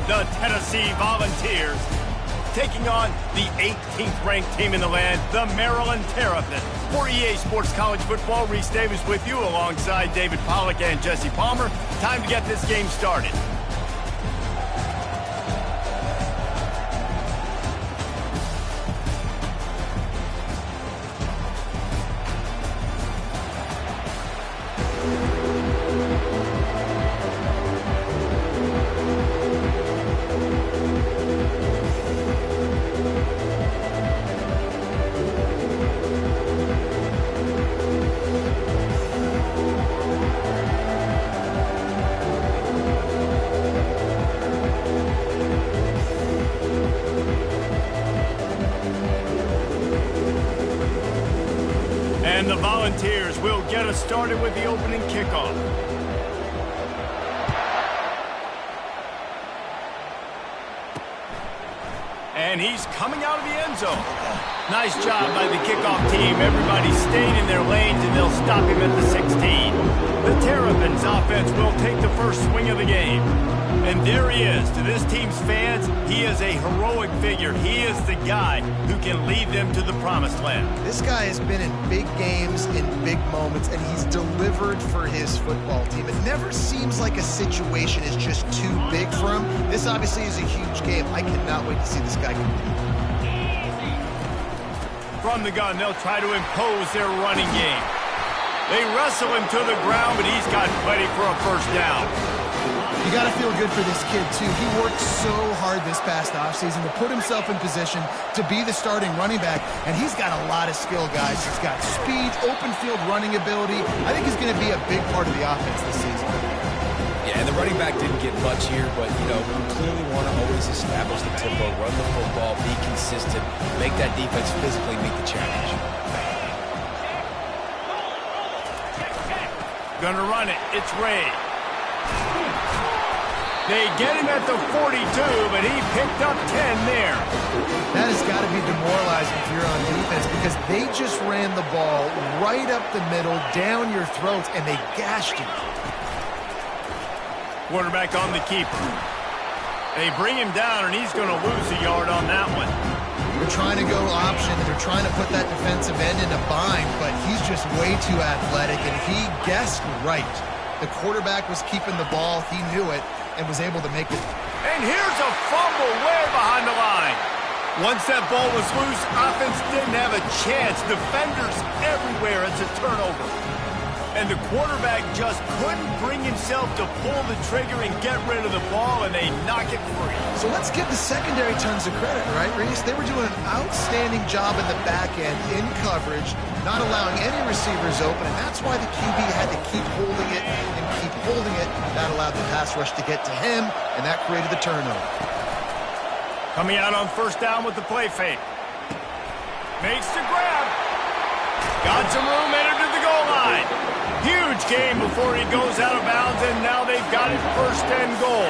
the Tennessee Volunteers, taking on the 18th ranked team in the land, the Maryland Terps. For EA Sports College Football, Reese Davis with you alongside David Pollack and Jesse Palmer. Time to get this game started. And the Volunteers will get us started with the opening kickoff. And he's coming out of the end zone. Nice job by the kickoff team. Everybody stayed in their lanes, and they'll stop him at the 16. The Terrapins offense will take the first swing of the game. And there he is. To this team's fans, he is a heroic figure. He is the guy who can lead them to the promised land. This guy has been in big games, in big moments, and he's delivered for his football team. It never seems like a situation is just too big for him. This obviously is a huge game. I cannot wait to see this guy compete. From the gun, they'll try to impose their running game. They wrestle him to the ground, but he's got plenty for a first down. You got to feel good for this kid, too. He worked so hard this past offseason to put himself in position to be the starting running back, and he's got a lot of skill, guys. He's got speed, open field running ability. I think he's going to be a big part of the offense this season. Yeah, and the running back didn't get much here, but, you know, we clearly want to always establish the tempo, run the football, be consistent, make that defense physically meet the challenge. Gonna run it. It's Ray. They get him at the 42, but he picked up 10 there. That has got to be demoralizing if you're on defense because they just ran the ball right up the middle, down your throats, and they gashed you. Quarterback on the keeper. They bring him down, and he's going to lose a yard on that one. They're trying to go option, and they're trying to put that defensive end in a bind, but he's just way too athletic, and he guessed right. The quarterback was keeping the ball. He knew it and was able to make it. And here's a fumble way behind the line. Once that ball was loose, offense didn't have a chance. Defenders everywhere. It's a turnover. And the quarterback just couldn't bring himself to pull the trigger and get rid of the ball, and they knock it free. So let's give the secondary tons of credit, right, Reese? They were doing an outstanding job in the back end, in coverage, not allowing any receivers open, and that's why the QB had to keep holding it and keep holding it. That allowed the pass rush to get to him, and that created the turnover. Coming out on first down with the play fake. Makes the grab. Got some room, entered to the goal line. Huge game before he goes out of bounds, and now they've got it first and goal.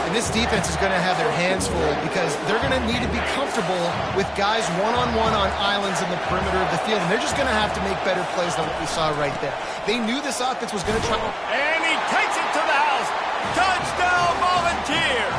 And this defense is going to have their hands full because they're going to need to be comfortable with guys one-on-one on islands in the perimeter of the field, and they're just going to have to make better plays than what we saw right there. They knew this offense was going to try. And he takes it to the house. Touchdown, Volunteers!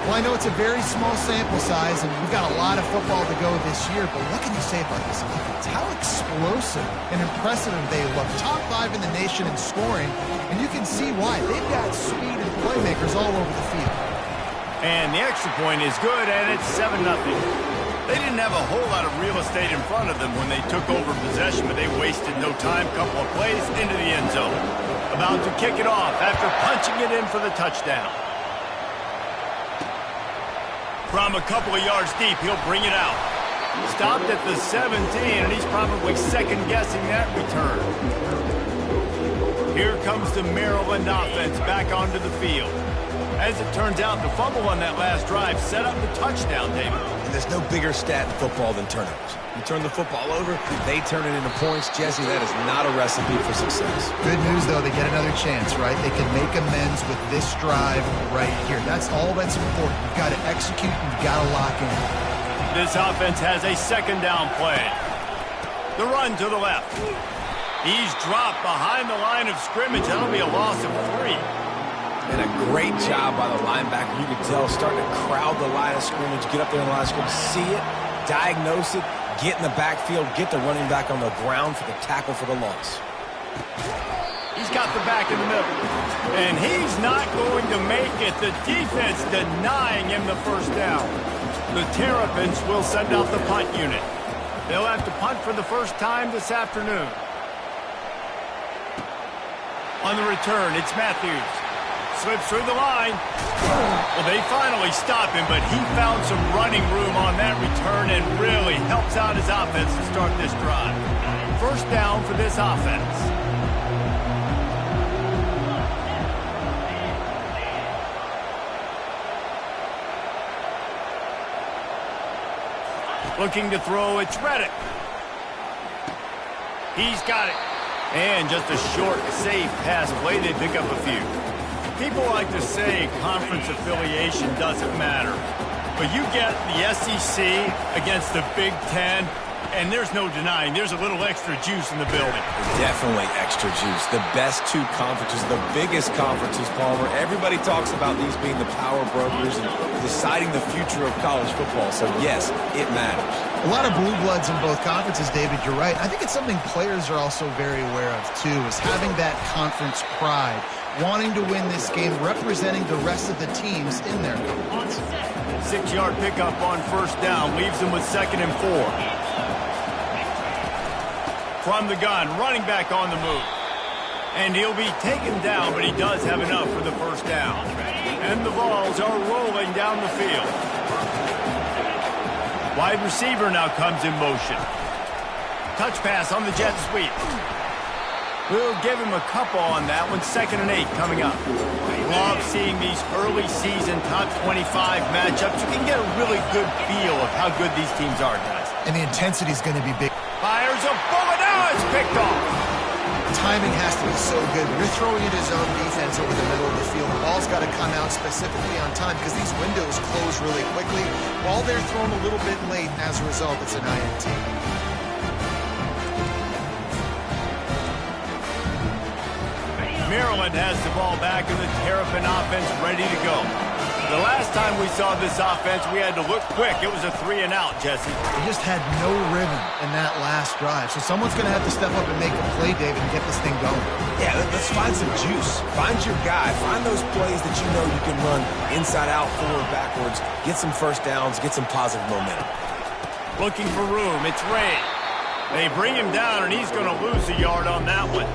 Well, I know it's a very small sample size, and we've got a lot of football to go this year, but what can you say about this offense? How explosive and impressive they look. Top 5 in the nation in scoring, and you can see why. They've got speed and playmakers all over the field. And the extra point is good, and it's 7-0. They didn't have a whole lot of real estate in front of them when they took over possession, but they wasted no time. Couple of plays into the end zone. About to kick it off after punching it in for the touchdown. From a couple of yards deep, he'll bring it out. Stopped at the 17, and he's probably second-guessing that return. Here comes the Maryland offense back onto the field. As it turns out, the fumble on that last drive set up the touchdown, David. And there's no bigger stat in football than turnovers. You turn the football over, they turn it into points. Jesse, that is not a recipe for success. Good news, though, they get another chance, right? They can make amends with this drive right here. That's all that's important. You've got to execute and you've got to lock in. This offense has a second down play. The run to the left. He's dropped behind the line of scrimmage. That'll be a loss of 3. And a great job by the linebacker. You can tell, starting to crowd the line of scrimmage, get up there in the line of scrimmage, see it, diagnose it, get in the backfield, get the running back on the ground for the tackle for the loss. He's got the back in the middle. And he's not going to make it. The defense denying him the first down. The Terrapins will send out the punt unit. They'll have to punt for the first time this afternoon. On the return, it's Matthews. Slips through the line. Well, they finally stop him, but he found some running room on that return and really helps out his offense to start this drive. First down for this offense. Looking to throw, it's Reddick. He's got it. And just a short, safe pass play. They pick up a few. People like to say conference affiliation doesn't matter. But you get the SEC against the Big Ten, and there's no denying there's a little extra juice in the building. Definitely extra juice. The best two conferences, the biggest conferences, Palmer. Everybody talks about these being the power brokers and deciding the future of college football. So, yes, it matters. A lot of blue bloods in both conferences, David. You're right. I think it's something players are also very aware of, too, is having that conference pride, wanting to win this game, representing the rest of the teams in their conference. 6-yard pickup on first down leaves them with 2nd and 4. From the gun, running back on the move. And he'll be taken down, but he does have enough for the first down. And the balls are rolling down the field. Wide receiver now comes in motion. Touch pass on the jet sweep. We'll give him a couple on that one. 2nd and 8 coming up. Love seeing these early season top 25 matchups. You can get a really good feel of how good these teams are, guys. And the intensity is going to be big. Fires a bullet. Now it's picked off. Timing has to be so good. You're throwing it his own defense over the middle of the field. The ball's got to come out specifically on time because these windows close really quickly. Ball there thrown a little bit late. As a result, it's an INT. Maryland has the ball back and the Terrapin offense ready to go. The last time we saw this offense, we had to look quick. It was a 3-and-out, Jesse. They just had no rhythm in that last drive. So someone's going to have to step up and make a play, David, and get this thing going. Yeah, let's find some juice. Find your guy. Find those plays that you know you can run inside out, forward, backwards. Get some first downs. Get some positive momentum. Looking for room. It's Ray. They bring him down, and he's going to lose a yard on that one.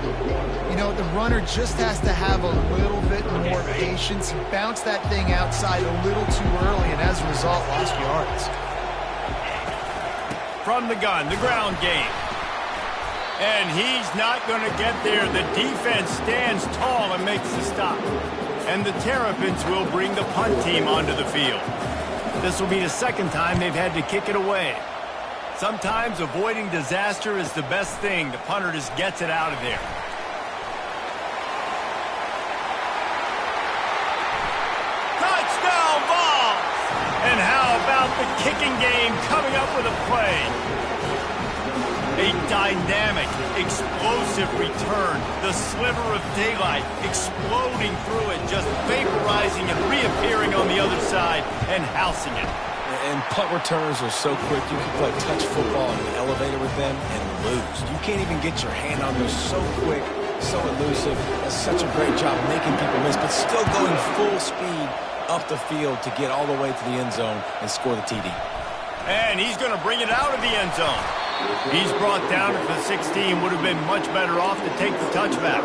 You know, the runner just has to have a little bit more patience. He bounced that thing outside a little too early, and as a result, lost yards. From the gun, the ground game. And he's not going to get there. The defense stands tall and makes the stop. And the Terrapins will bring the punt team onto the field. This will be the 2nd time they've had to kick it away. Sometimes avoiding disaster is the best thing. The punter just gets it out of there. Touchdown ball! And how about the kicking game coming up with a play? A dynamic, explosive return. The sliver of daylight exploding through it, just vaporizing and reappearing on the other side and housing it. And punt returns are so quick, you can play touch football in the elevator with them and lose. You can't even get your hand on them. So quick, so elusive. That's such a great job making people miss, but still going full speed up the field to get all the way to the end zone and score the TD. And he's going to bring it out of the end zone. He's brought down at the 16. Would have been much better off to take the touchback.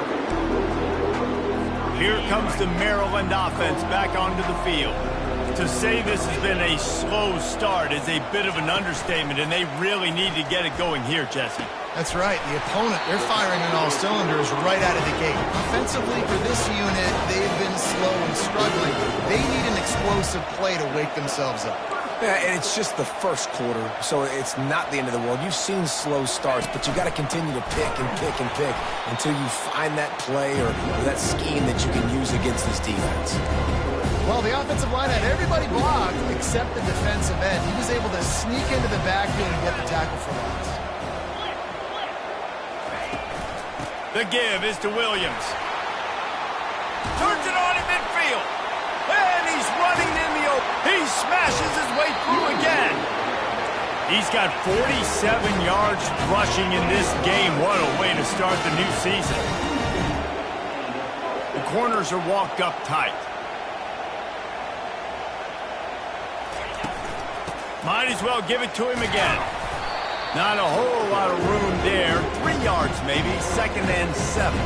Here comes the Maryland offense back onto the field. To say this has been a slow start is a bit of an understatement, and they really need to get it going here, Jesse. That's right. The opponent, they're firing on all cylinders right out of the gate. Offensively, for this unit, they've been slow and struggling. They need an explosive play to wake themselves up. Yeah, and it's just the first quarter, so it's not the end of the world. You've seen slow starts, but you got to continue to pick and pick and pick until you find that play or that scheme that you can use against this defense. Well, the offensive line had everybody blocked except the defensive end. He was able to sneak into the backfield and get the tackle for loss. The give is to Williams. Turns it on in midfield. smashes his way through again. He's got 47 yards rushing in this game. What a way to start the new season. The corners are walked up tight. Might as well give it to him again. Not a whole lot of room there. 3 yards maybe, 2nd and 7.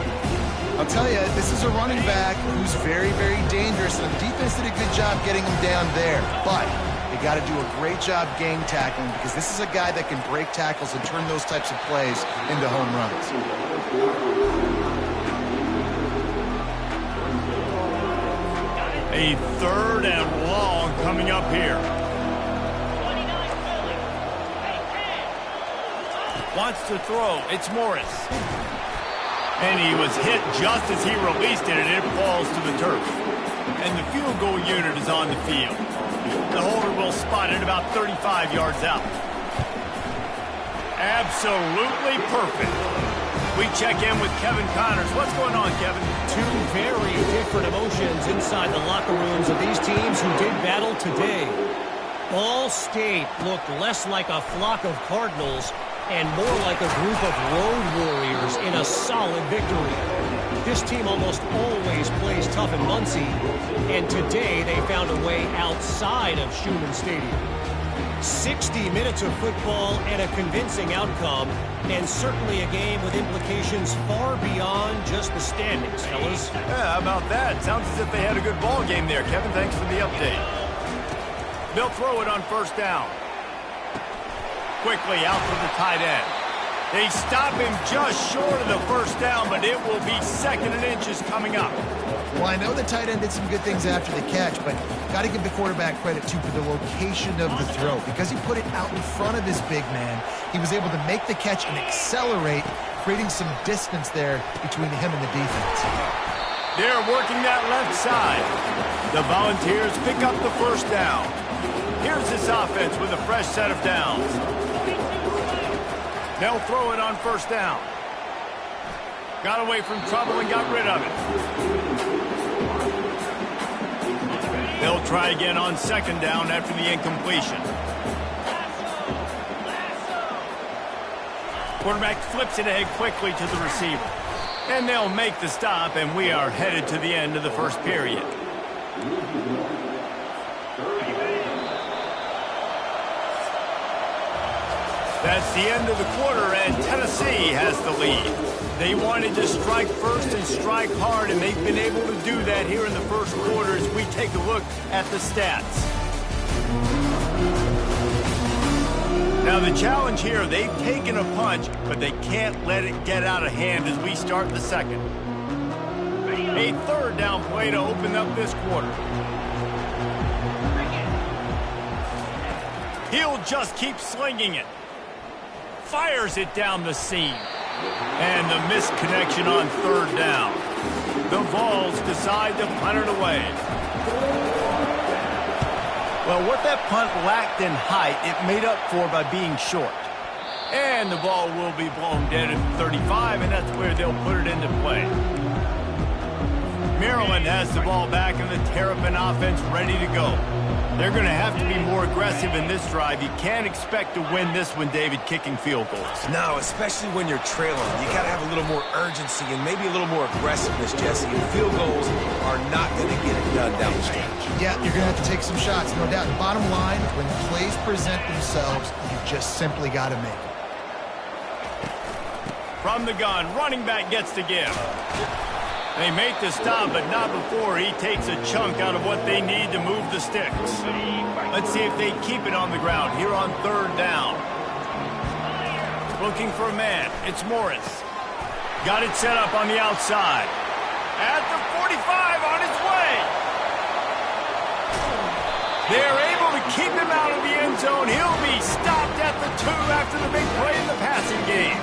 I'll tell you, this is a running back who's very, very dangerous, and the defense did a good job getting him down there. But they got to do a great job game tackling, because this is a guy that can break tackles and turn those types of plays into home runs. A 3rd and long coming up here. Wants to throw. It's Morris. And he was hit just as he released it, and it falls to the Terps. And the field goal unit is on the field. The holder will spot it about 35 yards out. Absolutely perfect. We check in with Kevin Connors. What's going on, Kevin? Two very different emotions inside the locker rooms of these teams who did battle today. Ball State looked less like a flock of Cardinals and more like a group of road warriors in a solid victory. This team almost always plays tough in Muncie, and today they found a way outside of Schumann Stadium. 60 minutes of football and a convincing outcome, and certainly a game with implications far beyond just the standings, fellas. Yeah, how about that? Sounds as if they had a good ball game there. Kevin, thanks for the update. They'll throw it on 1st down. Quickly out to the tight end. They stop him just short of the 1st down, but it will be 2nd and inches coming up. Well, I know the tight end did some good things after the catch, but got to give the quarterback credit, too, for the location of the throw. Because he put it out in front of his big man, he was able to make the catch and accelerate, creating some distance there between him and the defense. They're working that left side. The Volunteers pick up the 1st down. Here's this offense with a fresh set of downs. They'll throw it on 1st down. Got away from trouble and got rid of it. They'll try again on 2nd down after the incompletion. Quarterback flips it ahead quickly to the receiver. And they'll make the stop, and we are headed to the end of the 1st period. That's the end of the quarter, and Tennessee has the lead. They wanted to strike first and strike hard, and they've been able to do that here in the 1st quarter as we take a look at the stats. Now the challenge here, they've taken a punch, but they can't let it get out of hand as we start the 2nd. A 3rd down play to open up this quarter. He'll just keep slinging it. Fires it down the seam. And the misconnection on 3rd down. The Vols decide to punt it away. Well, what that punt lacked in height, it made up for by being short. And the ball will be blown dead at 35, and that's where they'll put it into play. Maryland has the ball back, and the Terrapin offense ready to go. They're going to have to be more aggressive in this drive. You can't expect to win this one, David, kicking field goals. No, especially when you're trailing. You got to have a little more urgency and maybe a little more aggressiveness, Jesse. And field goals are not going to get it done down the stretch. Yeah, you're going to have to take some shots, no doubt. Bottom line, when plays present themselves, you just simply got to make them. From the gun, running back gets to give. They make the stop, but not before he takes a chunk out of what they need to move the sticks. Let's see if they keep it on the ground here on 3rd down. Looking for a man. It's Morris. Got it set up on the outside. At the 45 on his way. They're able to keep him out of the end zone. He'll be stopped at the 2 after the big play in the passing game.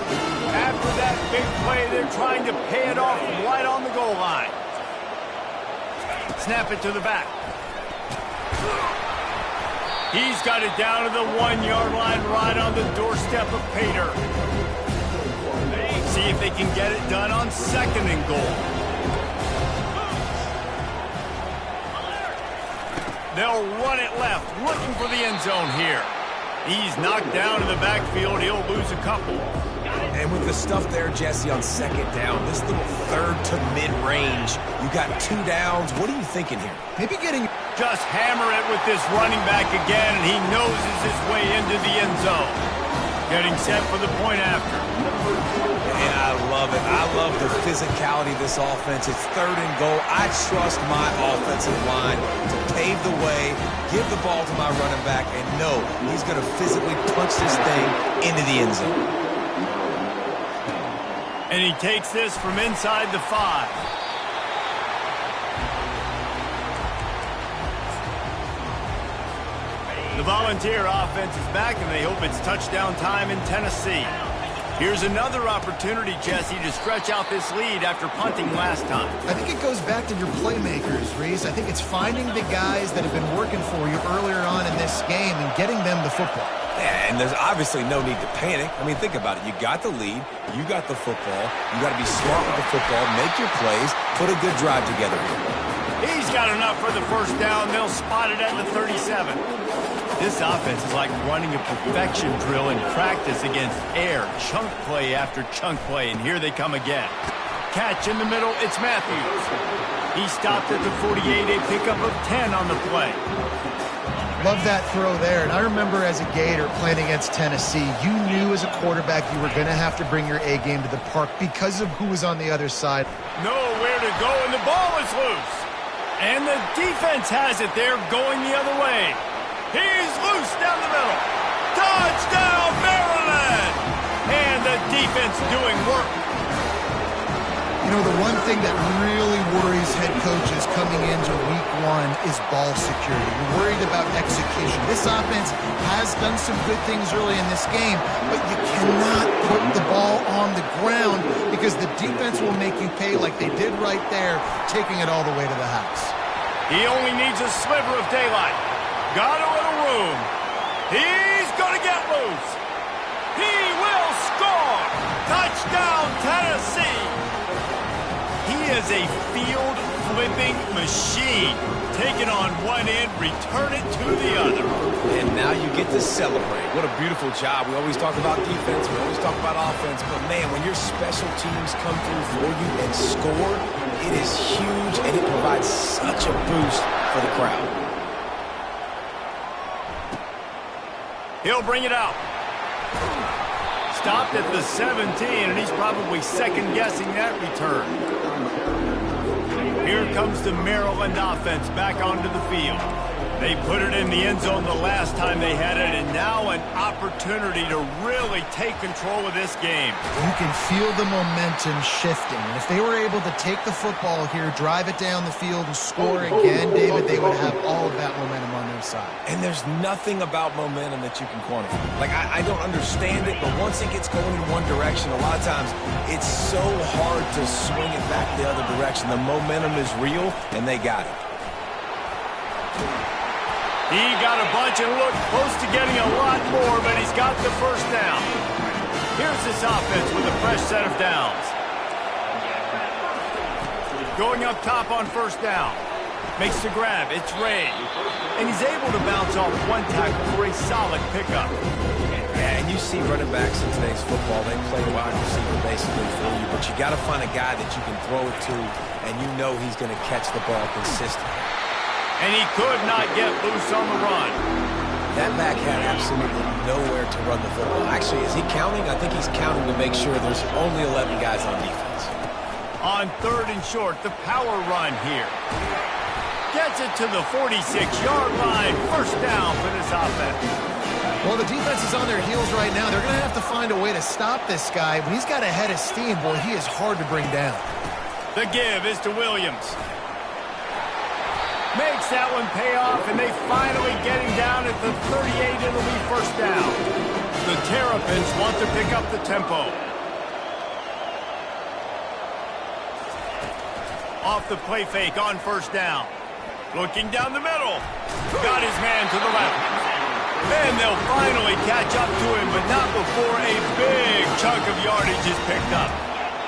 After that big play, they're trying to pay it off right on the goal line. Snap it to the back. He's got it down to the 1-yard line right on the doorstep of Pater. See if they can get it done on 2nd and goal. They'll run it left, looking for the end zone here. He's knocked down in the backfield. He'll lose a couple. And with the stuff there, Jesse, on second down, this little third to mid-range, you got 2 downs. What are you thinking here? Maybe getting... Just hammer it with this running back again, and he noses his way into the end zone. Getting set for the point after. And I love it. I love the physicality of this offense. It's 3rd and goal. I trust my offensive line to pave the way, give the ball to my running back, and know he's going to physically punch this thing into the end zone. And he takes this from inside the 5. The Volunteer offense is back, and they hope it's touchdown time in Tennessee. Here's another opportunity, Jesse, to stretch out this lead after punting last time. I think it goes back to your playmakers, Reese. I think it's finding the guys that have been working for you earlier on in this game and getting them the football. Yeah, and there's obviously no need to panic. I mean, think about it. You got the lead. You got the football. You got to be smart with the football, make your plays, put a good drive together here. He's got enough for the first down. They'll spot it at the 37. This offense is like running a perfection drill in practice against air. Chunk play after chunk play, and here they come again. Catch in the middle, it's Matthews. He stopped at the 48, a pickup of 10 on the play. Love that throw there. And I remember as a Gator playing against Tennessee, you knew as a quarterback you were going to have to bring your A game to the park because of who was on the other side. Nowhere to go, and the ball is loose. And the defense has it there, going the other way. He's loose down the middle. Touchdown, Maryland! And the defense doing work. You know, the one thing that really worries head coaches coming into week 1 is ball security. You're worried about execution. This offense has done some good things early in this game, but you cannot put the ball on the ground because the defense will make you pay like they did right there, taking it all the way to the house. He only needs a sliver of daylight. Got a little room. He's going to get loose. He will score. Touchdown, Tennessee. He is a field-flipping machine. Take it on one end, return it to the other. And now you get to celebrate. What a beautiful job. We always talk about defense. We always talk about offense. But, man, when your special teams come through for you and score, it is huge, and it provides such a boost for the crowd. He'll bring it out. Stopped at the 17, and he's probably second-guessing that return. Here comes the Maryland offense back onto the field. They put it in the end zone the last time they had it, and now an opportunity to really take control of this game. You can feel the momentum shifting. And if they were able to take the football here, drive it down the field, and score again, David, they would have all of that momentum on their side. And there's nothing about momentum that you can quantify. Like, I don't understand it, but once it gets going in one direction, a lot of times it's so hard to swing it back the other direction. The momentum is real, and they got it. He got a bunch and looked close to getting a lot more, but he's got the first down. Here's this offense with a fresh set of downs. Going up top on first down. Makes the grab. It's Ray. And he's able to bounce off one tackle for a solid pickup. Yeah, and you see running backs in today's football, they play wide receiver basically for you, but you got to find a guy that you can throw it to, and you know he's going to catch the ball consistently. And he could not get loose on the run. That back had absolutely nowhere to run the football. Actually, is he counting? I think he's counting to make sure there's only 11 guys on defense. On 3rd and short, the power run here. Gets it to the 46-yard line. First down for this offense. Well, the defense is on their heels right now. They're going to have to find a way to stop this guy. When he's got a head of steam, boy, he is hard to bring down. The give is to Williams. Makes that one pay off, and they finally get him down at the 38. It'll be first down. The Terrapins want to pick up the tempo. Off the play fake on first down. Looking down the middle. Got his man to the left. Then they'll finally catch up to him, but not before a big chunk of yardage is picked up.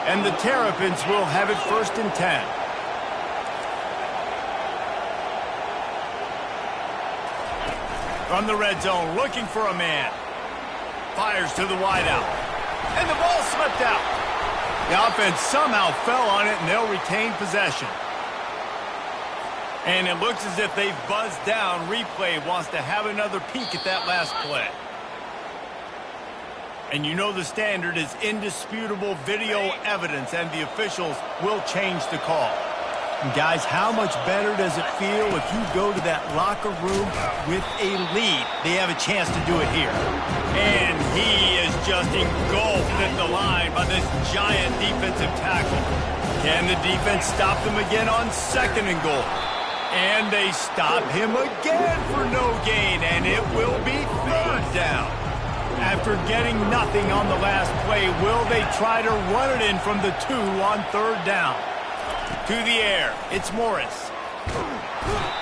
And the Terrapins will have it 1st and 10. From the red zone, looking for a man. Fires to the wideout. And the ball slipped out. The offense somehow fell on it, and they'll retain possession. And it looks as if they've buzzed down. Replay wants to have another peek at that last play. And you know the standard is indisputable video evidence, and the officials will change the call. And guys, how much better does it feel if you go to that locker room with a lead? They have a chance to do it here. And he is just engulfed at the line by this giant defensive tackle. Can the defense stop them again on 2nd and goal? And they stop him again for no gain, and it will be 3rd down. After getting nothing on the last play, will they try to run it in from the 2 on 3rd down? To the air, it's Morris.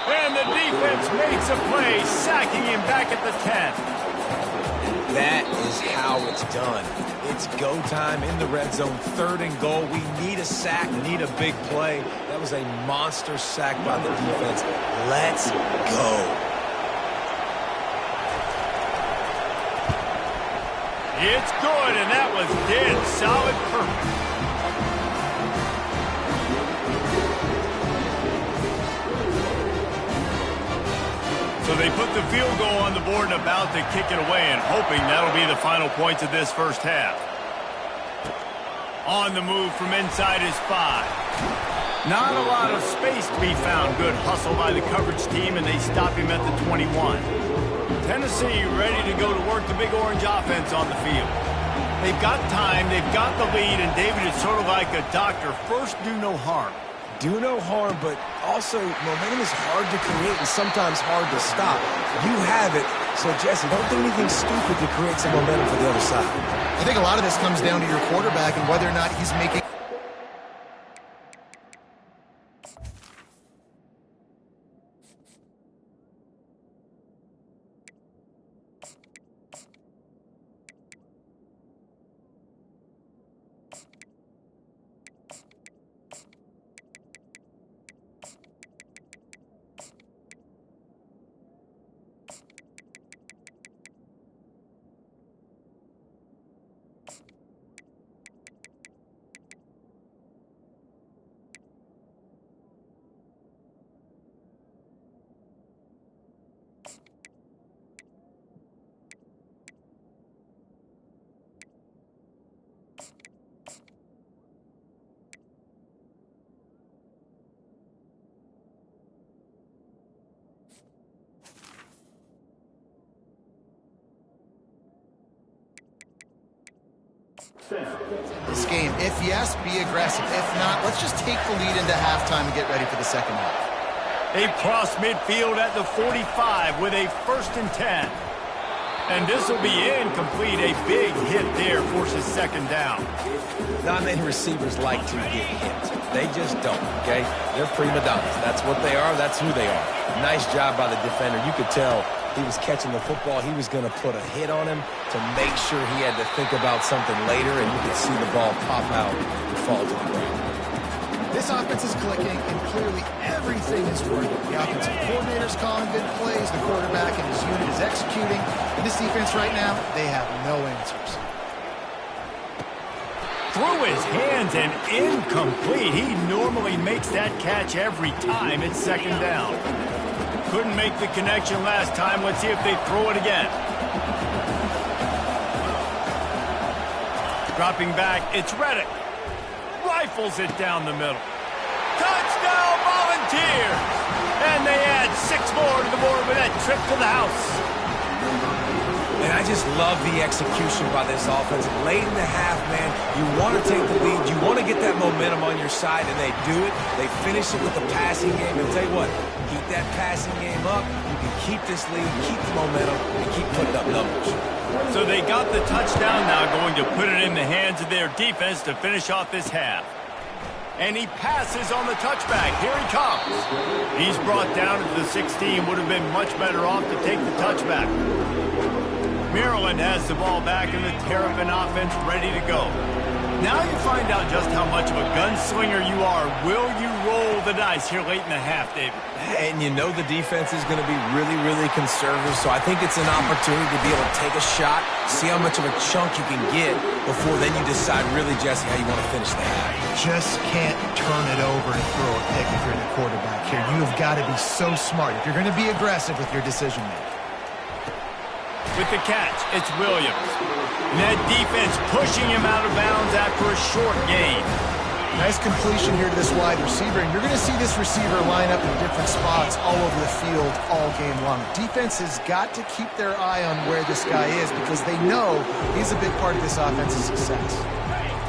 And the defense makes a play, sacking him back at the 10. That is how it's done. It's go time in the red zone, 3rd and goal. We need a sack, need a big play. That was a monster sack by the defense. Let's go. It's good, and that was dead solid perfect. So they put the field goal on the board and about to kick it away, and hoping that'll be the final points of this first half. On the move from inside his 5. Not a lot of space to be found. Good hustle by the coverage team, and they stop him at the 21. Tennessee ready to go to work the Big Orange offense on the field. They've got time, they've got the lead, and David is sort of like a doctor. First, do no harm. Do no harm, but also momentum is hard to create and sometimes hard to stop. You have it, so Jesse, don't do anything stupid to create some momentum for the other side. I think a lot of this comes down to your quarterback and whether or not he's making... This game, if yes, be aggressive. If not, let's just take the lead into halftime and get ready for the second half. They cross midfield at the 45 with a 1st and 10. And this will be incomplete. A big hit there forces 2nd down. Not many receivers like to get hit. They just don't, okay? They're prima donnas. That's what they are. That's who they are. Nice job by the defender. You could tell he was catching the football. He was going to put a hit on him to make sure he had to think about something later, and you could see the ball pop out and fall to the ground. This offense is clicking, and clearly everything is working. The offensive coordinator's calling good plays, the quarterback and his unit is executing, and this defense right now, they have no answers. Through his hands and incomplete. He normally makes that catch every time. It's 2nd down. Couldn't make the connection last time. Let's see if they throw it again. Dropping back, it's Reddick. Rifles it down the middle. Touchdown, Volunteers! And they add 6 more to the board with that trip to the house. And I just love the execution by this offense. Late in the half, man, you want to take the lead. You want to get that momentum on your side, and they do it. They finish it with the passing game. And tell you what, keep that passing game up. You can keep this lead, keep the momentum, and keep putting up numbers. So they got the touchdown, now going to put it in the hands of their defense to finish off this half. And he passes on the touchback. Here he comes. He's brought down to the 16. Would have been much better off to take the touchback. Maryland has the ball back, and the Terrapin offense ready to go. Now you find out just how much of a gunslinger you are. Will you roll the dice here late in the half, David? And you know the defense is going to be really, really conservative, so I think it's an opportunity to be able to take a shot, see how much of a chunk you can get before then you decide really, Jesse, how you want to finish the half. Just can't turn it over and throw a pick if you're the quarterback here. You have got to be so smart if you're going to be aggressive with your decision making. With the catch, it's Williams. And that defense pushing him out of bounds after a short gain. Nice completion here to this wide receiver, and you're going to see this receiver line up in different spots all over the field all game long. Defense has got to keep their eye on where this guy is because they know he's a big part of this offense's success.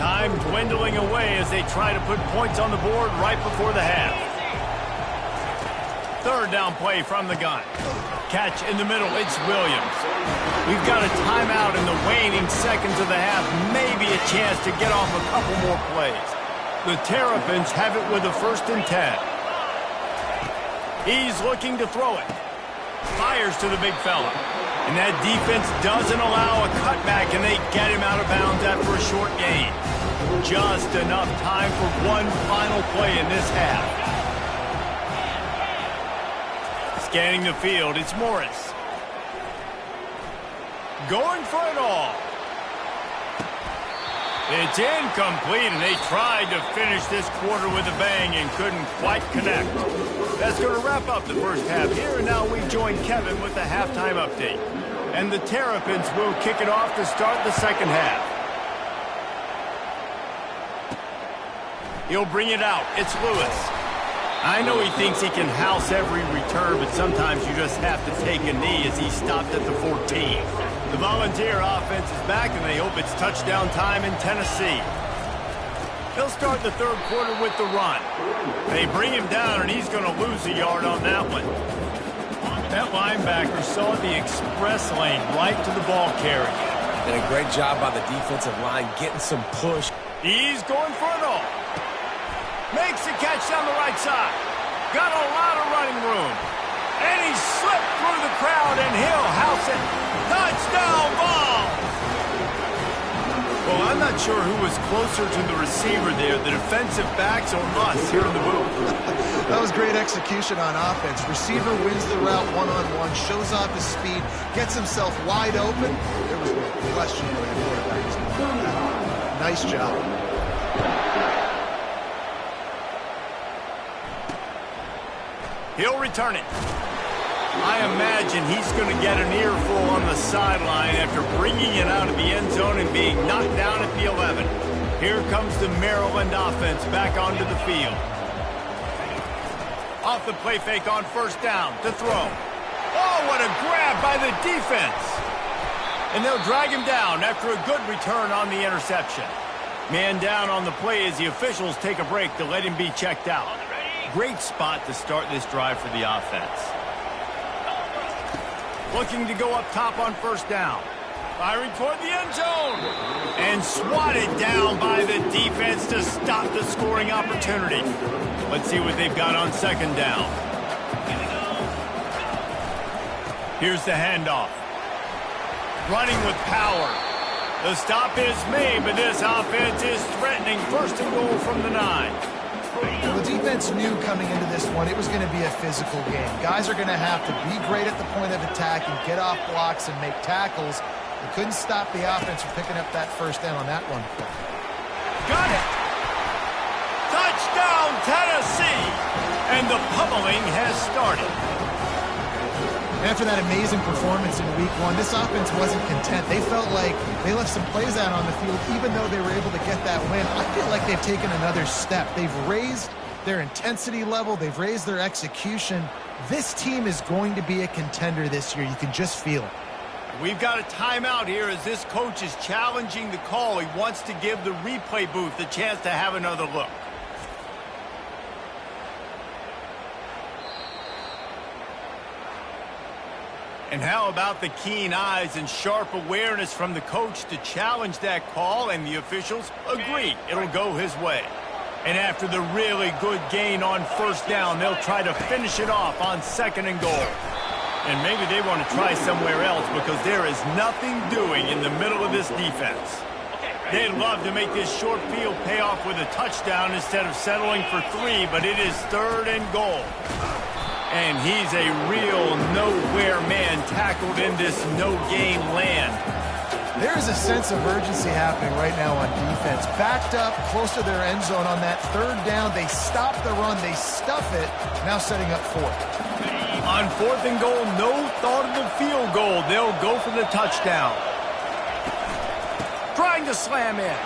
Time dwindling away as they try to put points on the board right before the half. Third down play from the gun. Catch in the middle, it's Williams. We've got a timeout in the waning seconds of the half. Maybe a chance to get off a couple more plays. The Terrapins have it with a 1st and 10. He's looking to throw it. Fires to the big fella. And that defense doesn't allow a cutback, and they get him out of bounds after a short gain. Just enough time for one final play in this half. Scanning the field, it's Morris. Going for it all. It's incomplete, and they tried to finish this quarter with a bang and couldn't quite connect. That's going to wrap up the first half here, and now we join Kevin with the halftime update. And the Terrapins will kick it off to start the second half. He'll bring it out. It's Lewis. I know he thinks he can house every return, but sometimes you just have to take a knee as he stopped at the 14. The Volunteer offense is back, and they hope it's touchdown time in Tennessee. They'll start the third quarter with the run. They bring him down, and he's going to lose a yard on that one. That linebacker saw the express lane right to the ball carrier. Did a great job by the defensive line getting some push. He's going for it all. Makes the catch down the right side. Got a lot of running room. And he slipped through the crowd, and he'll house it. Touchdown ball! Well, I'm not sure who was closer to the receiver there, the defensive backs or us here in the booth. That was great execution on offense. Receiver wins the route one-on-one, shows off his speed, gets himself wide open. There was no question where the quarterback was going to do that. Nice job. He'll return it. I imagine he's going to get an earful on the sideline after bringing it out of the end zone and being knocked down at the 11. Here comes the Maryland offense back onto the field. Off the play fake on first down to throw. Oh, what a grab by the defense. And they'll drag him down after a good return on the interception. Man down on the play as the officials take a break to let him be checked out. Great spot to start this drive for the offense. Looking to go up top on first down. Firing toward the end zone. And swatted down by the defense to stop the scoring opportunity. Let's see what they've got on second down. Here's the handoff. Running with power. The stop is made, but this offense is threatening. First and goal from the 9. Well, the defense knew coming into this one it was going to be a physical game. Guys are going to have to be great at the point of attack and get off blocks and make tackles. They couldn't stop the offense from picking up that first down on that one play. Got it! Touchdown, Tennessee! And the pummeling has started. After that amazing performance in week 1, this offense wasn't content. They felt like they left some plays out on the field, even though they were able to get that win. I feel like they've taken another step. They've raised their intensity level. They've raised their execution. This team is going to be a contender this year. You can just feel it. We've got a timeout here as this coach is challenging the call. He wants to give the replay booth a chance to have another look. And how about the keen eyes and sharp awareness from the coach to challenge that call, and the officials agree it'll go his way. And after the really good gain on first down, they'll try to finish it off on second and goal. And maybe they want to try somewhere else because there is nothing doing in the middle of this defense. They'd love to make this short field pay off with a touchdown instead of settling for 3, but it is 3rd and goal. And he's a real nowhere man tackled in this no-game land. There is a sense of urgency happening right now on defense. Backed up close to their end zone on that 3rd down. They stop the run. They stuff it. Now setting up 4th. On 4th and goal, no thought of the field goal. They'll go for the touchdown. Trying to slam in.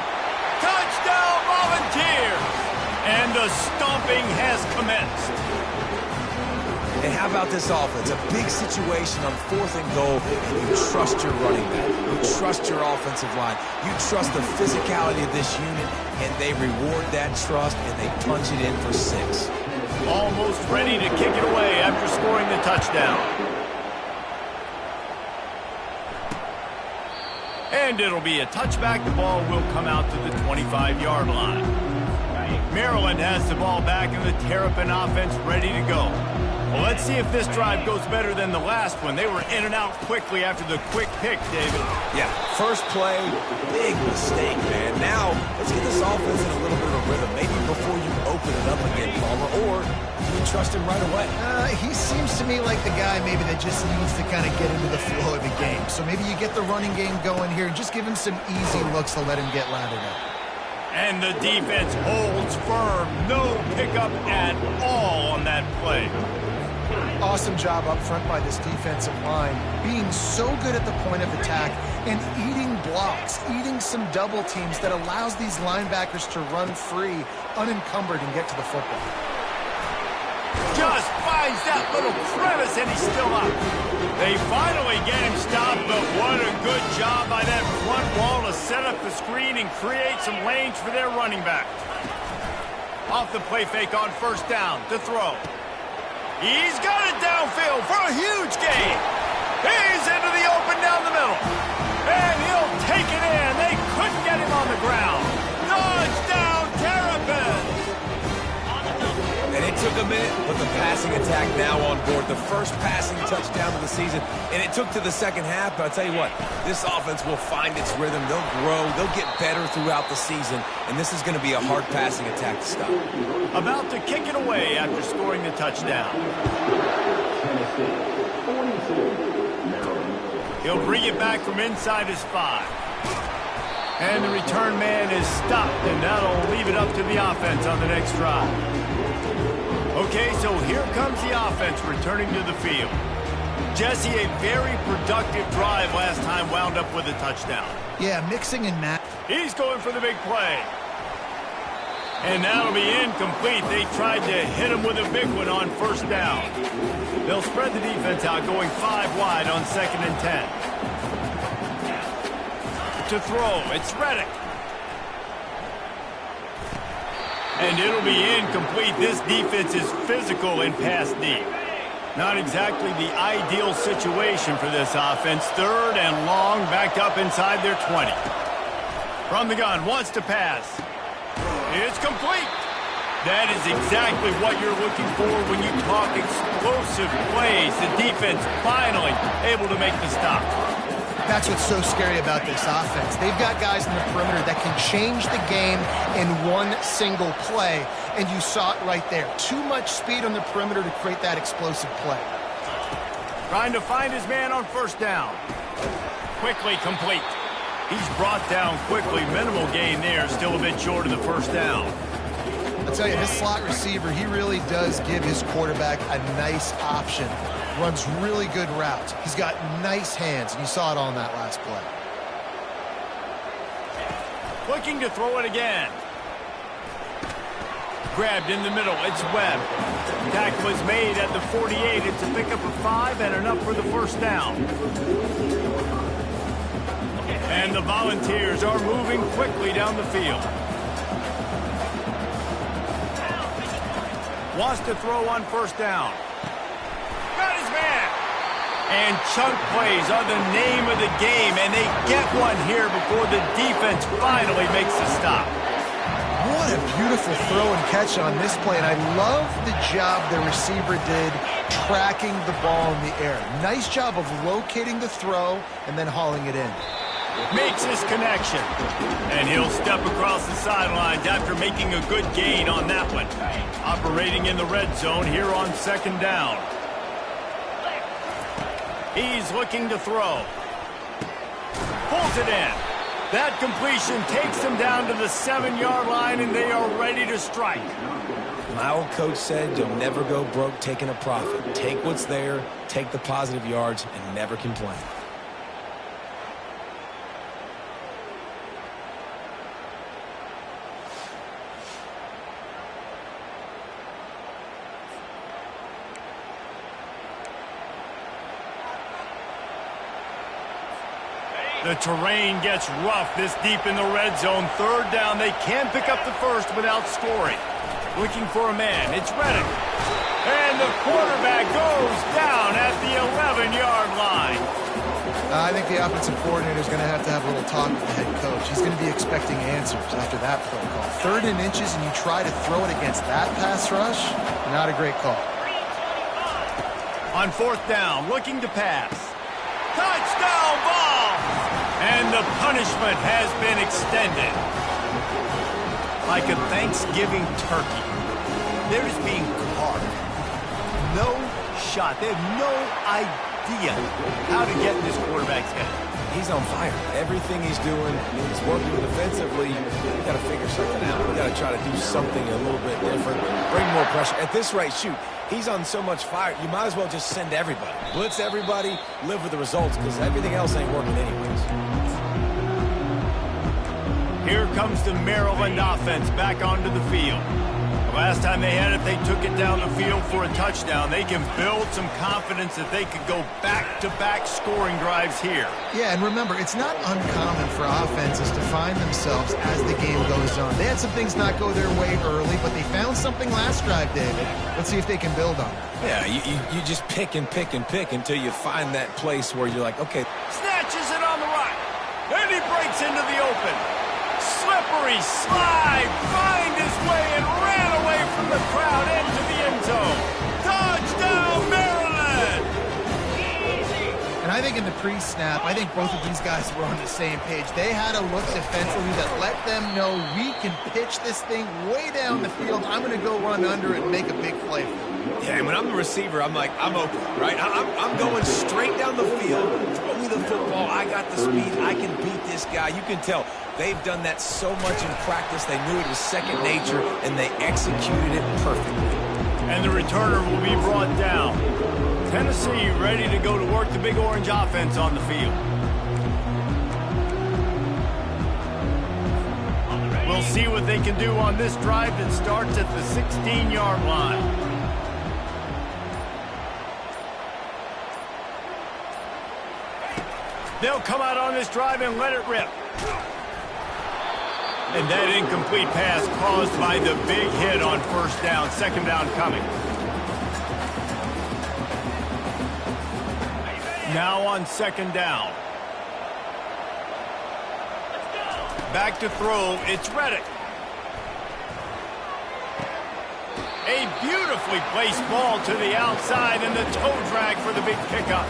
Touchdown, Volunteers! And the stomping has commenced. And how about this offense? A big situation on 4th and goal, and you trust your running back. You trust your offensive line. You trust the physicality of this unit, and they reward that trust, and they punch it in for 6. Almost ready to kick it away after scoring the touchdown. And it'll be a touchback. The ball will come out to the 25-yard line. Maryland has the ball back, and the Terrapin offense ready to go. Well, let's see if this drive goes better than the last one. They were in and out quickly after the quick pick, David. Yeah, first play, big mistake, man. Now, let's get this offense in a little bit of a rhythm. Maybe before you open it up again, Palmer, or you trust him right away. He seems to me like the guy maybe that just needs to kind of get into the flow of the game. So maybe you get the running game going here and just give him some easy looks to let him get lathered up. And the defense holds firm. No pickup at all on that play. Awesome job up front by this defensive line, being so good at the point of attack and eating blocks, eating some double teams that allows these linebackers to run free, unencumbered, and get to the football. Just finds that little crevice, and he's still up. They finally get him stopped, but what a good job by that front wall to set up the screen and create some lanes for their running back. Off the play fake on 1st down to throw. He's got it downfield for a huge gain. He's into the open down the middle. And he'll take it in. They couldn't get him on the ground. Touchdown, Terrapins! And it took a minute, but the passing attack now on board. The first passing touchdown of the season. And it took to the second half, but I'll tell you what, this offense will find its rhythm. They'll grow. They'll get better throughout the season. And this is going to be a hard passing attack to stop. About to kick it away after scoring the touchdown. He'll bring it back from inside his 5. And the return man is stopped, and that'll leave it up to the offense on the next drive. Okay, so here comes the offense returning to the field. Jesse, a very productive drive last time wound up with a touchdown. Yeah, mixing and match. He's going for the big play. And that'll be incomplete. They tried to hit him with a big one on 1st down. They'll spread the defense out, going 5 wide on 2nd and 10. To throw, it's Reddick. And it'll be incomplete. This defense is physical and pass deep. Not exactly the ideal situation for this offense. 3rd and long, backed up inside their 20. From the gun, wants to pass. It's complete. That is exactly what you're looking for when you talk explosive plays. The defense finally able to make the stop. That's what's so scary about this offense. They've got guys in the perimeter that can change the game in one single play, and you saw it right there. Too much speed on the perimeter to create that explosive play. Trying to find his man on 1st down. Quickly complete. He's brought down quickly. Minimal gain there. Still a bit short of the 1st down. I'll tell you, this slot receiver, he really does give his quarterback a nice option. Runs really good routes. He's got nice hands, and you saw it on that last play. Looking to throw it again. Grabbed in the middle. It's Webb. Tackle is made at the 48. It's a pickup of 5 and enough for the 1st down. And the Volunteers are moving quickly down the field. Wants to throw on 1st down. Got his man. And chunk plays are the name of the game, and they get one here before the defense finally makes the stop. What a beautiful throw and catch on this play, and I love the job the receiver did tracking the ball in the air. Nice job of locating the throw and then hauling it in. Makes his connection. And he'll step across the sidelines after making a good gain on that one. Operating in the red zone here on second down. He's looking to throw. Pulls it in. That completion takes them down to the 7-yard line, and they are ready to strike. My old coach said you'll never go broke taking a profit. Take what's there, take the positive yards, and never complain. The terrain gets rough this deep in the red zone. Third down, they can't pick up the first without scoring. Looking for a man, it's Reddick. And the quarterback goes down at the 11-yard line. I think the offensive coordinator is going to have a little talk with the head coach. He's going to be expecting answers after that play call. 3rd and inches, and you try to throw it against that pass rush, not a great call. On 4th down, looking to pass. Touchdown ball! And the punishment has been extended. Like a Thanksgiving turkey, they're just being carved. No shot. They have no idea how to get in this quarterback's head. He's on fire. Everything he's doing, he's working defensively. We got to figure something out. We got to try to do something a little bit different. Bring more pressure. At this rate, shoot, he's on so much fire, you might as well just send everybody. Blitz everybody, live with the results, because everything else ain't working anyways. Here comes the Maryland offense back onto the field. The last time they had it, they took it down the field for a touchdown. They can build some confidence that they could go back-to-back scoring drives here. Yeah, and remember, it's not uncommon for offenses to find themselves as the game goes on. They had some things not go their way early, but they found something last drive, David. Let's see if they can build on it. Yeah, you just pick and pick and pick until you find that place where you're like, okay. Snatches it on the right. And he breaks into the open. Slippery slide, find his way and ran away from the crowd into the end zone. Touchdown, Maryland! And I think in the pre-snap, I think both of these guys were on the same page. They had a look defensively that let them know we can pitch this thing way down the field. I'm going to go run under it and make a big play for them. Yeah, and when I'm the receiver, I'm like, I'm open, right? I'm going straight down the field, throw me the football. I got the speed. I can beat this guy. You can tell they've done that so much in practice. They knew it was second nature, and they executed it perfectly. And the returner will be brought down. Tennessee ready to go to work the Big Orange offense on the field. We'll see what they can do on this drive that starts at the 16-yard line. They'll come out on this drive and let it rip. And that incomplete pass caused by the big hit on 1st down. 2nd down coming. Now on 2nd down. Back to throw. It's Reddick. A beautifully placed ball to the outside and the toe drag for the big pickup.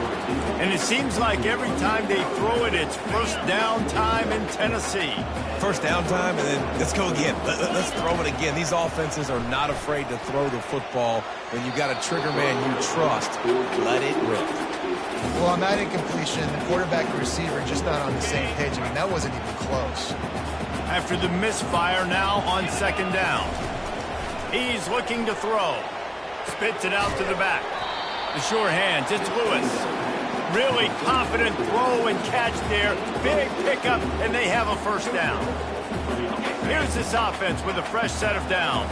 And it seems like every time they throw it, it's 1st down time in Tennessee. 1st down time, and then let's go again. Let's throw it again. These offenses are not afraid to throw the football. When you got a trigger man you trust, let it rip. Well, on that incompletion, the quarterback and receiver just not on the same page. I mean, that wasn't even close. After the misfire, now on 2nd down. He's looking to throw. Spits it out to the back. The sure hands, it's Lewis. Really confident throw and catch there. Big pickup, and they have a 1st down. Here's this offense with a fresh set of downs.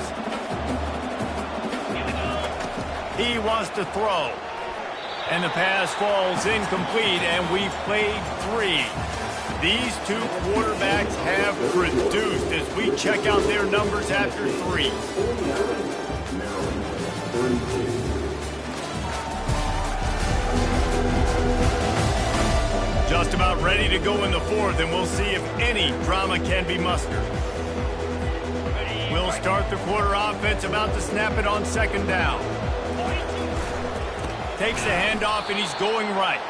He wants to throw. And the pass falls incomplete, and we've played 3. These two quarterbacks have produced as we check out their numbers after 3. Just about ready to go in the 4th, and we'll see if any drama can be mustered. We'll start the quarter offense, about to snap it on 2nd down. Takes the handoff, and he's going right.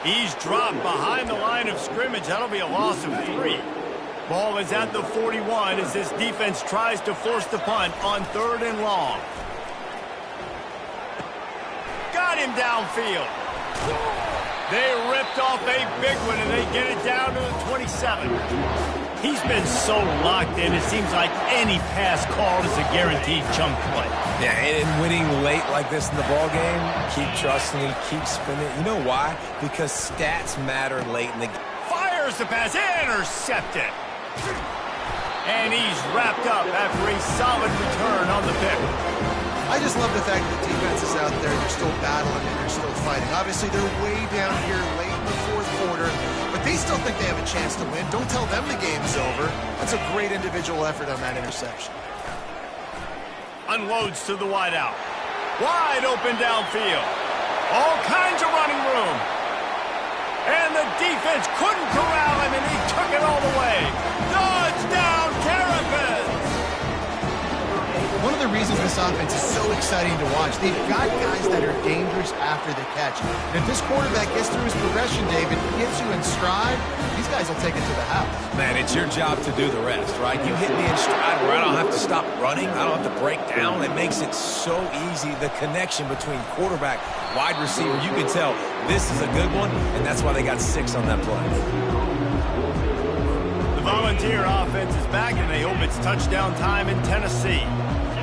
He's dropped behind the line of scrimmage. That'll be a loss of 3. Ball is at the 41 as this defense tries to force the punt on 3rd and long. Got him downfield. They ripped off a big one, and they get it down to the 27. He's been so locked in, it seems like any pass called is a guaranteed chunk play. Yeah, and winning late like this in the ball game, keep trusting it, keep spinning. You know why? Because stats matter late in the game. Fires the pass, intercepted. And he's wrapped up after a solid return on the pick. I just love the fact that the defense is out there. They're still battling and they're still fighting. Obviously, they're way down here late in the 4th quarter, but they still think they have a chance to win. Don't tell them the game's over. That's a great individual effort on that interception. Unloads to the wideout. Wide open downfield. All kinds of running room. And the defense couldn't corral him, and he took it all the way. Touchdown, Terps! One of the reasons this offense is so exciting to watch, they've got guys that are dangerous after the catch. And if this quarterback gets through his progression, David, gets you in stride, these guys will take it to the house. Man, it's your job to do the rest, right? You hit me in stride where I don't have to stop running. I don't have to break down. It makes it so easy. The connection between quarterback, wide receiver, you can tell this is a good one, and that's why they got 6 on that play. The Volunteer offense is back, and they hope it's touchdown time in Tennessee.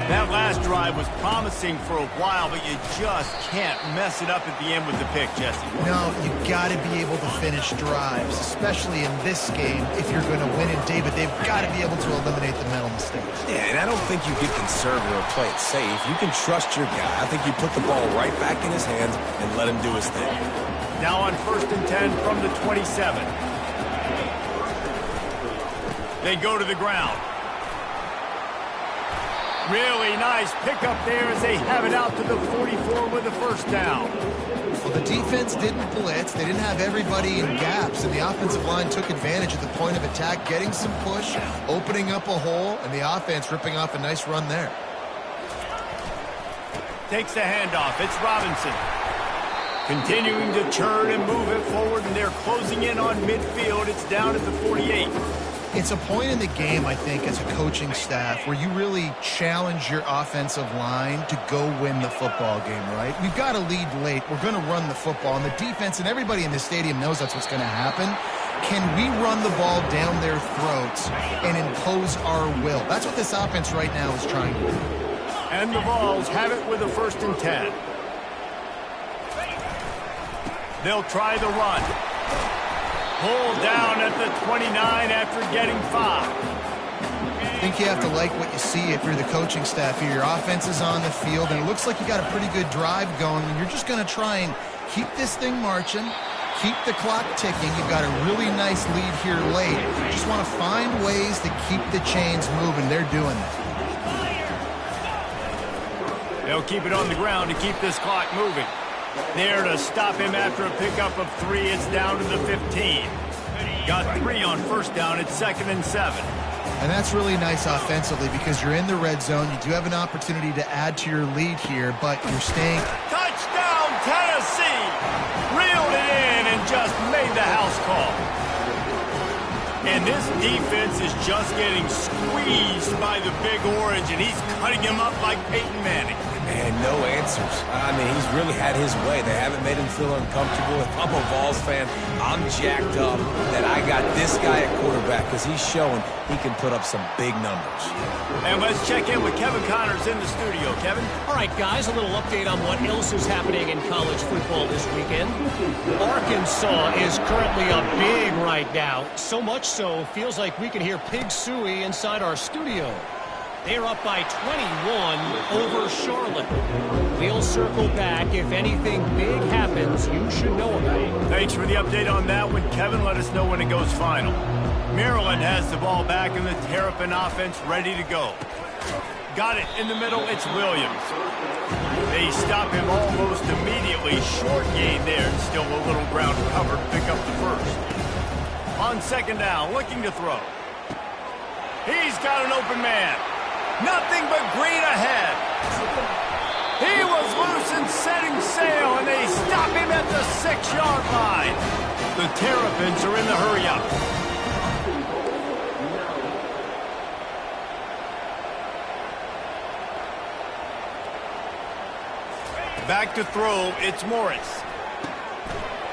That last drive was promising for a while, but you just can't mess it up at the end with the pick, Jesse. No, you got to be able to finish drives, especially in this game. If you're going to win it, David, they've got to be able to eliminate the mental mistakes. Yeah, and I don't think you get conservative or play it safe. You can trust your guy. I think you put the ball right back in his hands and let him do his thing. Now on 1st and 10 from the 27. They go to the ground. Really nice pickup there as they have it out to the 44 with a 1st down. Well, the defense didn't blitz. They didn't have everybody in gaps, and the offensive line took advantage at the point of attack, getting some push, opening up a hole, and the offense ripping off a nice run there. Takes the handoff. It's Robinson. Continuing to churn and move it forward, and they're closing in on midfield. It's down at the 48. It's a point in the game, I think, as a coaching staff where you really challenge your offensive line to go win the football game, right? We've got to lead late. We're going to run the football, and the defense and everybody in the stadium knows that's what's going to happen. Can we run the ball down their throats and impose our will? That's what this offense right now is trying to do. And the Vols have it with a 1st and 10. They'll try the run. Pulled down at the 29 after getting 5. I think you have to like what you see if you're the coaching staff here. Your offense is on the field, and it looks like you got a pretty good drive going, and you're just going to try and keep this thing marching, keep the clock ticking. You've got a really nice lead here late. You just want to find ways to keep the chains moving. They're doing that. They'll keep it on the ground to keep this clock moving. There to stop him after a pickup of 3. It's down to the 15. Got 3 on 1st down. It's 2nd and 7. And that's really nice offensively because you're in the red zone. You do have an opportunity to add to your lead here, but you're staying. Touchdown, Tennessee! Reeled it in and just made the house call. And this defense is just getting squeezed by the Big Orange, and he's cutting him up like Peyton Manning. And no answers. I mean, he's really had his way. They haven't made him feel uncomfortable. If I'm a Vols fan, I'm jacked up that I got this guy at quarterback because he's showing he can put up some big numbers. And let's check in with Kevin Connors in the studio. Kevin? All right, guys, a little update on what else is happening in college football this weekend. Arkansas is currently up big right now. So much so, feels like we can hear Pig Suey inside our studio. They're up by 21 over Charlotte. We'll circle back. If anything big happens, you should know about it. Thanks for the update on that one, Kevin. Let us know when it goes final. Maryland has the ball back and the Terrapin offense ready to go. Got it in the middle. It's Williams. They stop him almost immediately. Short gain there. Still a little ground cover to pick up the 1st. On 2nd down, looking to throw. He's got an open man. Nothing but green ahead. He was loose and setting sail, and they stop him at the 6-yard line. the Terrapins are in the hurry-up. Back to throw, it's Morris.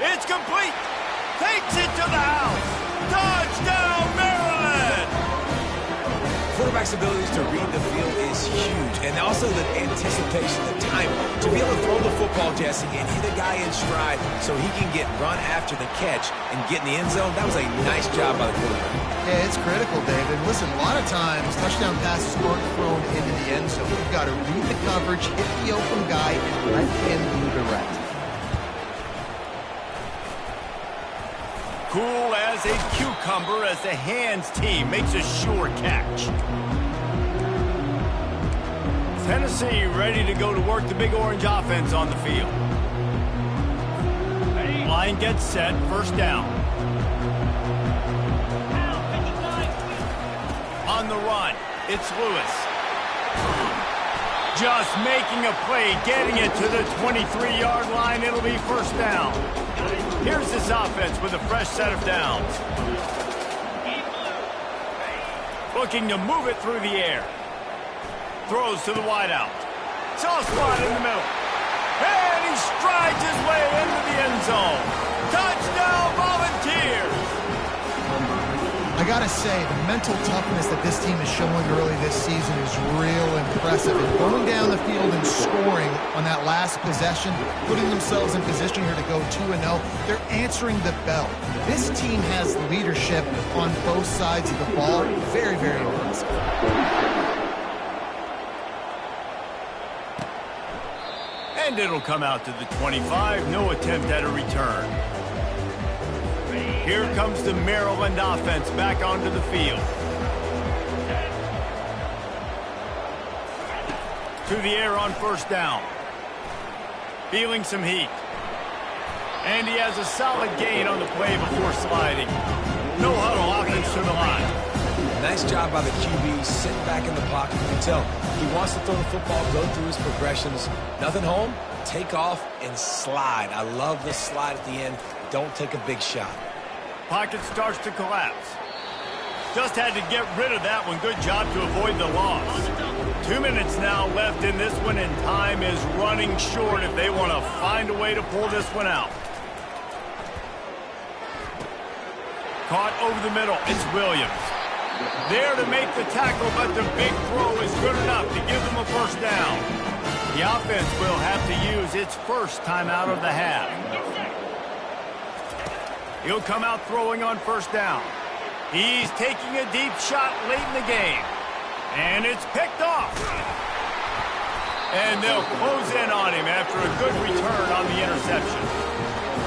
It's complete. Takes it to the house. Touchdown, Maryland! Quarterback's abilities to read the field is huge, and also the anticipation, the time to be able to throw the football, Jesse, and hit a guy in stride so he can get run after the catch and get in the end zone. That was a nice job by the quarterback. Yeah, it's critical, David. Listen, a lot of times touchdown passes aren't thrown into the end zone. You've got to read the coverage, hit the open guy, and let him be direct. Cool as a cucumber as the hands team makes a sure catch. Tennessee ready to go to work the Big Orange offense on the field. Line gets set, first down. On the run, it's Lewis. Just making a play, getting it to the 23-yard line. It'll be first down. Here's this offense with a fresh set of downs. Looking to move it through the air. Throws to the wideout. Soft spot in the middle. And he strides his way into the end zone. Touchdown, Volunteers! I gotta say, the mental toughness that this team is showing early this season is real impressive. And going down the field and scoring on that last possession, putting themselves in position here to go 2-0, they're answering the bell. This team has leadership on both sides of the ball. Very, very impressive. And it'll come out to the 25. No attempt at a return. Here comes the Maryland offense back onto the field. To the air on first down. Feeling some heat. And he has a solid gain on the play before sliding. No huddle, offense to the line. Nice job by the QB, sitting back in the pocket. You can tell he wants to throw the football, go through his progressions. Nothing home, take off, and slide. I love the slide at the end. Don't take a big shot. Pocket starts to collapse. Just had to get rid of that one. Good job to avoid the loss. 2 minutes now left in this one, and time is running short if they want to find a way to pull this one out. Caught over the middle. It's Williams. There to make the tackle, but the big throw is good enough to give them a first down. The offense will have to use its first time out of the half. He'll come out throwing on first down. He's taking a deep shot late in the game. And it's picked off. And they'll close in on him after a good return on the interception.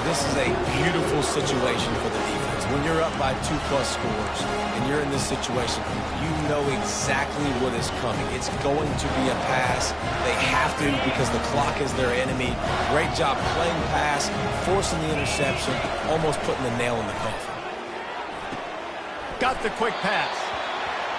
This is a beautiful situation for the defense. When you're up by 2+ scores and you're in this situation, you know exactly what is coming. It's going to be a pass. They have to because the clock is their enemy. Great job playing pass, forcing the interception, almost putting the nail in the coffin. Got the quick pass.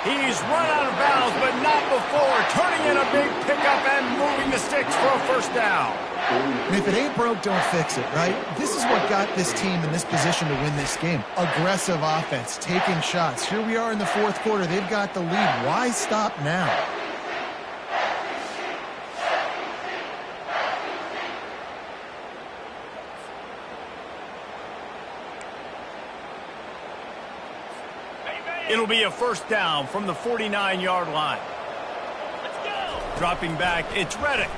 He's run out of bounds, but not before. Turning in a big pickup and moving the sticks for a first down. And if it ain't broke, don't fix it, right? This is what got this team in this position to win this game. Aggressive offense, taking shots. Here we are in the fourth quarter. They've got the lead. Why stop now? It'll be a first down from the 49-yard line. Let's go. Dropping back, it's Reddick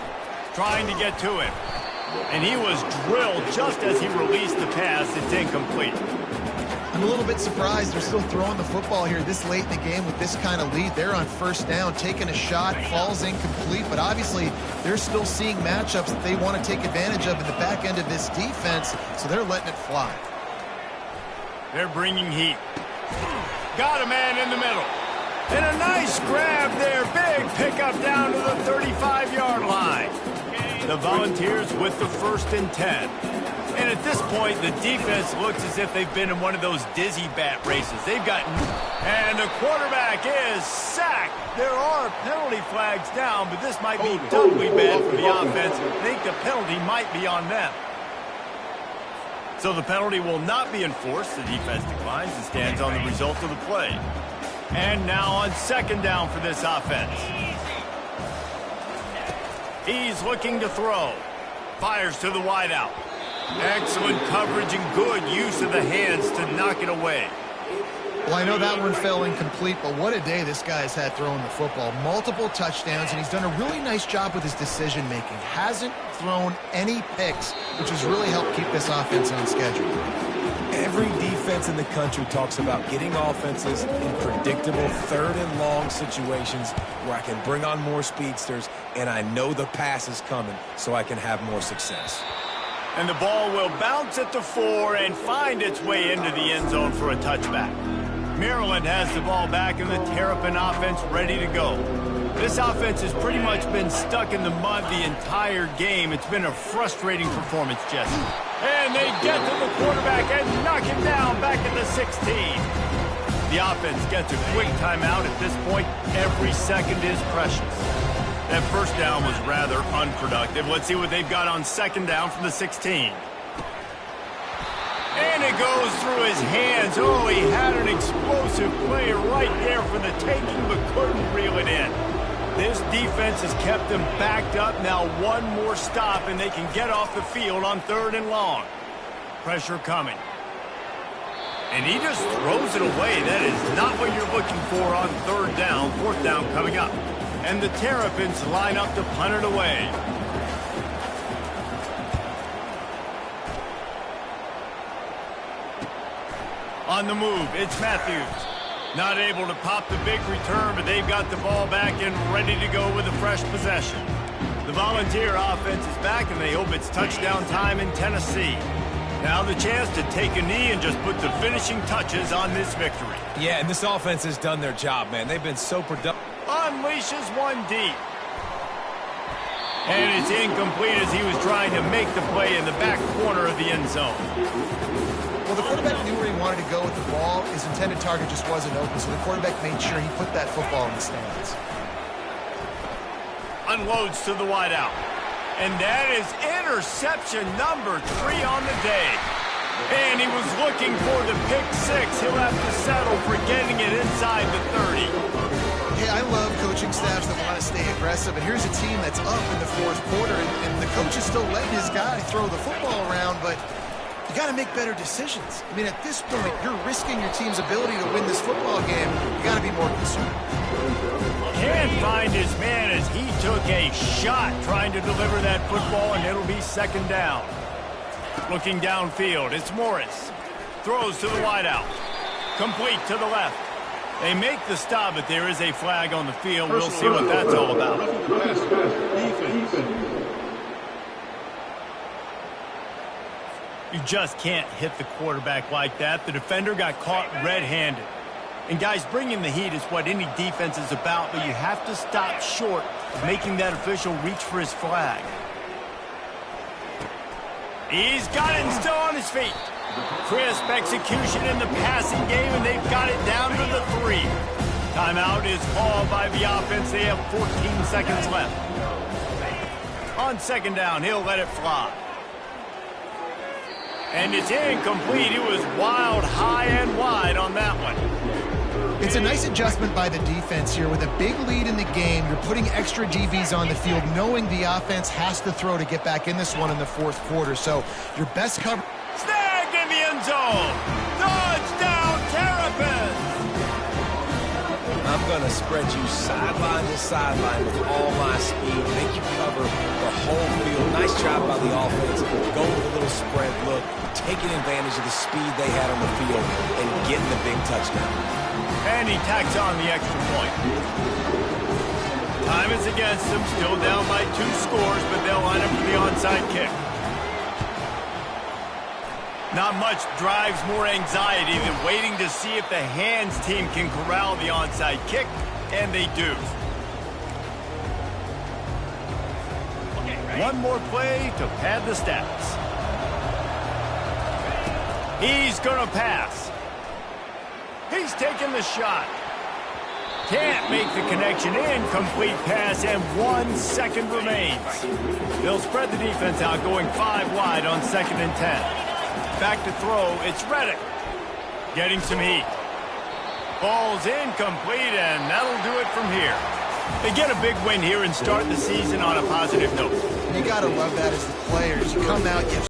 trying to get to him. And he was drilled just as he released the pass. It's incomplete. I'm a little bit surprised they're still throwing the football here this late in the game with this kind of lead. They're on first down, taking a shot, falls incomplete, but obviously they're still seeing matchups that they want to take advantage of in the back end of this defense, so they're letting it fly. They're bringing heat. Got a man in the middle. And a nice grab there. Big pickup down to the 35-yard line. The Volunteers with the 1st and 10. And at this point, the defense looks as if they've been in one of those dizzy bat races. They've gotten... And the quarterback is sacked. There are penalty flags down, but this might be doubly bad for the offense. I think the penalty might be on them. So the penalty will not be enforced. The defense declines and stands on the result of the play. And now on second down for this offense. He's looking to throw. Fires to the wideout. Excellent coverage and good use of the hands to knock it away. Well, I know that one fell incomplete, but what a day this guy has had throwing the football. Multiple touchdowns, and he's done a really nice job with his decision-making. Hasn't thrown any picks, which has really helped keep this offense on schedule. Every defense in the country talks about getting offenses in predictable third and long situations where I can bring on more speedsters, and I know the pass is coming, so I can have more success. And the ball will bounce at the 4 and find its way into the end zone for a touchback. Maryland has the ball back and the Terrapin offense ready to go. This offense has pretty much been stuck in the mud the entire game. It's been a frustrating performance, Jesse. And they get to the quarterback and knock him down back at the 16. The offense gets a quick timeout at this point. Every second is precious. That first down was rather unproductive. Let's see what they've got on second down from the 16. And it goes through his hands. Oh, he had an explosive play right there for the taking, but couldn't reel it in. This defense has kept them backed up. Now one more stop, and they can get off the field on third and long. Pressure coming. And he just throws it away. That is not what you're looking for on third down. Fourth down coming up. And the Terrapins line up to punt it away. On the move, it's Matthews. Not able to pop the big return, but they've got the ball back and ready to go with a fresh possession. The Volunteer offense is back, and they hope it's touchdown time in Tennessee. Now the chance to take a knee and just put the finishing touches on this victory. Yeah, and this offense has done their job, man. They've been so productive. Unleashes one deep. And it's incomplete as he was trying to make the play in the back corner of the end zone. Well, the quarterback knew where he wanted to go with the ball. His intended target just wasn't open, so the quarterback made sure he put that football in the stands. Unloads to the wideout. And that is interception number 3 on the day. And he was looking for the pick 6. He'll have to settle for getting it inside the 30. Hey, I love coaching staffs that want to stay aggressive, and here's a team that's up in the fourth quarter, and the coach is still letting his guy throw the football around, but you got to make better decisions. I mean, at this point, you're risking your team's ability to win this football game. You got to be more concerned. Can't find his man as he took a shot trying to deliver that football, and it'll be second down. Looking downfield, it's Morris. Throws to the wideout. Complete to the left. They make the stop, but there is a flag on the field. We'll see what that's all about. You just can't hit the quarterback like that. The defender got caught red-handed. And guys, bringing the heat is what any defense is about, but you have to stop short of making that official reach for his flag. He's got it and still on his feet. Crisp execution in the passing game, and they've got it down to the 3. Timeout is called by the offense. They have 14 seconds left. On second down, he'll let it fly. And it's incomplete. It was wild, high and wide on that one. It's a nice adjustment by the defense here. With a big lead in the game, you're putting extra DBs on the field, knowing the offense has to throw to get back in this one in the fourth quarter. So your best cover. Snag in the end zone. Touchdown, Terrapins. I'm going to spread you sideline to sideline with all my speed, make you cover the whole field. Nice job by the offense. Go with a little spread look, taking advantage of the speed they had on the field and getting the big touchdown. And he tacks on the extra point. Time is against them, still down by 2 scores, but they'll line up for the onside kick. Not much drives more anxiety than waiting to see if the hands team can corral the onside kick, and they do. One more play to pad the stats. He's going to pass. He's taking the shot. Can't make the connection. Incomplete pass, and 1 second remains. They'll spread the defense out, going 5 wide on 2nd and 10. Back to throw. It's Reddick. Getting some heat. Ball's incomplete, and that'll do it from here. They get a big win here and start the season on a positive note. You got to love that as the players. You come out, you have